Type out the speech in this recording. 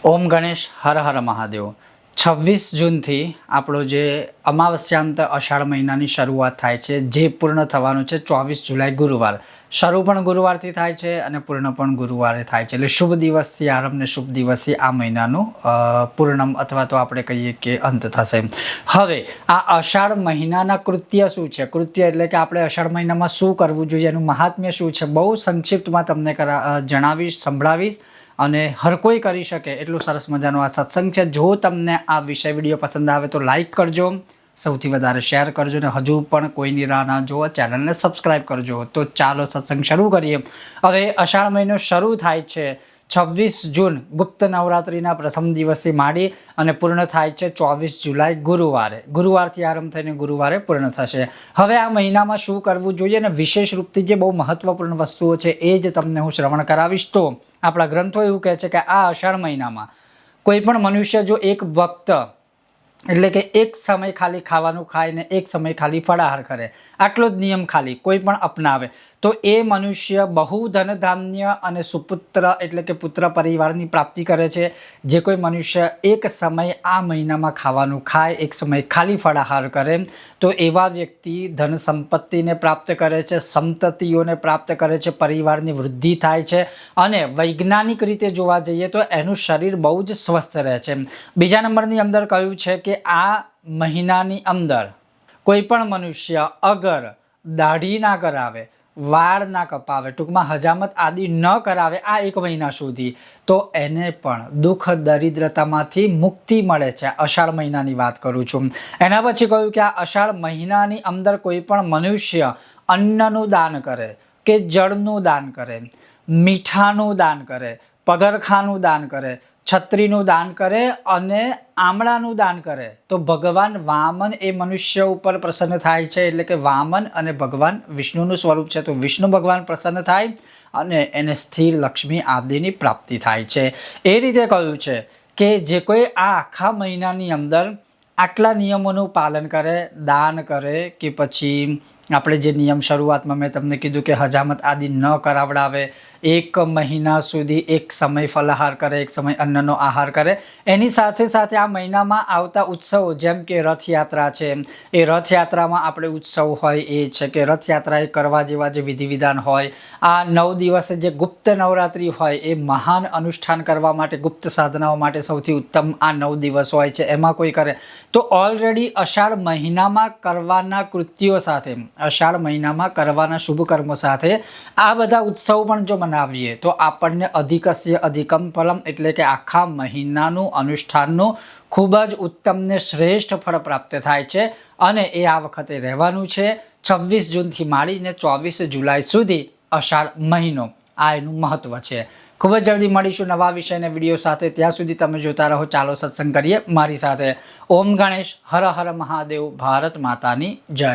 ઓમ ગણેશ હર હર મહાદેવ। 26 જૂનથી આપણો જે અમાવસ્યાંત અષાઢ મહિનાની શરૂઆત થાય છે, જે પૂર્ણ થવાનું છે 24 જુલાઈ ગુરુવાર। શરૂ પણ ગુરુવારથી થાય છે અને પૂર્ણ પણ ગુરુવારે થાય છે, એટલે શુભ દિવસથી આરંભ ને શુભ દિવસથી આ મહિનાનું પૂર્ણમ અથવા તો આપણે કહીએ કે અંત થશે। હવે આ અષાઢ મહિનાના કૃત્ય શું છે? કૃત્ય એટલે કે આપણે અષાઢ મહિનામાં શું કરવું જોઈએ, એનું મહાત્મ્ય શું છે, બહુ સંક્ષિપ્તમાં તમને જણાવીશ, સંભળાવીશ અને હર કોઈ કરી શકે એટલું સરસ મજાનો આ સત્સંગ છે। જો તમને આ વિષય વિડીયો પસંદ આવે તો લાઈક કરજો, સૌથી વધારે શેર કરજો અને હજુ પણ કોઈની રાહ ના જુઓ, ચેનલને સબસ્ક્રાઈબ કરજો। તો ચાલો સત્સંગ શરૂ કરીએ। હવે અષાઢ મહિનો શરૂ થાય છે 26 જૂન ગુપ્ત નવરાત્રિના પ્રથમ દિવસથી માંડી અને પૂર્ણ થાય છે 24 જુલાઈ ગુરુવારે। ગુરુવારથી આરંભ થઈને ગુરુવારે પૂર્ણ થશે। હવે આ મહિનામાં શું કરવું જોઈએ અને વિશેષ રૂપથી જે બહુ મહત્વપૂર્ણ વસ્તુઓ છે એ જ તમને હું શ્રવણ કરાવીશ। તો આપણા ગ્રંથો એવું કહે છે કે આ અષાઢ મહિનામાં કોઈ પણ મનુષ્ય જો એક વખત એટલે કે એક સમય ખાલી ખાવાનું ખાય ને એક સમય ખાલી ફળાહાર કરે, આટલો જ નિયમ ખાલી કોઈ પણ અપનાવે તો એ મનુષ્ય બહુ ધન ધાન્ય અને સુપુત્ર એટલે કે પુત્ર પરિવારની પ્રાપ્તિ કરે છે। જે કોઈ મનુષ્ય એક સમય આ મહિનામાં ખાવાનું ખાય, એક સમય ખાલી ફળાહાર કરે તો એવા વ્યક્તિ ધન સંપત્તિને પ્રાપ્ત કરે છે, સંતતિઓને પ્રાપ્ત કરે છે, પરિવારની વૃદ્ધિ થાય છે અને વૈજ્ઞાનિક રીતે જોવા જઈએ તો એનું શરીર બહુ જ સ્વસ્થ રહે છે। બીજા નંબરની અંદર કહ્યું છે કે આ મહિનાની અંદર કોઈ પણ મનુષ્ય અગર દાઢી ના કરાવે, વાળ ના કપાવે, ટૂંકમાં હજામત આદિ ન કરાવે આ એક મહિના સુધી, તો એને પણ દુઃખ દરિદ્રતામાંથી મુક્તિ મળે છે। અષાઢ મહિનાની વાત કરું છું। એના પછી કહ્યું કે આ અષાઢ મહિનાની અંદર કોઈ પણ મનુષ્ય અન્નનું દાન કરે કે જળનું દાન કરે, મીઠાનું દાન કરે, પગરખાનું દાન કરે, છત્રીનું દાન કરે અને આમળાનું દાન કરે તો ભગવાન વામન એ મનુષ્ય ઉપર પ્રસન્ન થાય છે। એટલે કે વામન અને ભગવાન વિષ્ણુનું સ્વરૂપ છે, તો વિષ્ણુ ભગવાન પ્રસન્ન થાય અને એને સ્થિર લક્ષ્મી આદિની પ્રાપ્તિ થાય છે। એ રીતે કહ્યું છે કે જે કોઈ આ આખા મહિનાની અંદર આટલા નિયમોનું પાલન કરે, દાન કરે કે પછી આપણે જે નિયમ શરૂઆતમાં મેં તમને કીધું કે હજામત આદિ ન કરાવડાવે, એક મહિના સુધી એક સમય ફલાહાર કરે, એક સમય અન્નનો આહાર કરે, એની સાથે સાથે આ મહિનામાં આવતા ઉત્સવો જેમ કે રથયાત્રા છે, એ રથયાત્રામાં આપણે ઉત્સવ હોય એ છે કે રથયાત્રા એ કરવા જેવા જે વિધિ વિધાન હોય, આ 9 દિવસે જે ગુપ્ત નવરાત્રિ હોય એ મહાન અનુષ્ઠાન કરવા માટે, ગુપ્ત સાધનાઓ માટે સૌથી ઉત્તમ આ 9 દિવસ હોય છે, એમાં કોઈ કરે તો ઓલરેડી અષાઢ મહિનામાં કરવાના કૃત્યો સાથે, અષાઢ મહિનામાં કરવાના શુભ કર્મો સાથે આ બધા ઉત્સવ પણ જો મનાવીએ તો આપણને અધિકસ્ય અધિકમ ફલમ એટલે કે આખા મહિનાનું અનુષ્ઠાનનું ખૂબ જ ઉત્તમ ને શ્રેષ્ઠ ફળ પ્રાપ્ત થાય છે અને એ આ વખતે રહેવાનું છે 26 જૂનથી માંડીને 24 જુલાઈ સુધી અષાઢ મહિનો, આ એનું મહત્વ છે। ખૂબ જ જલ્દી મળીશું નવા વિષયના વિડીયો સાથે, ત્યાં સુધી તમે જોતા રહો ચાલો સત્સંગ કરીએ મારી સાથે। ઓમ ગણેશ હર હર મહાદેવ। ભારત માતાની જય।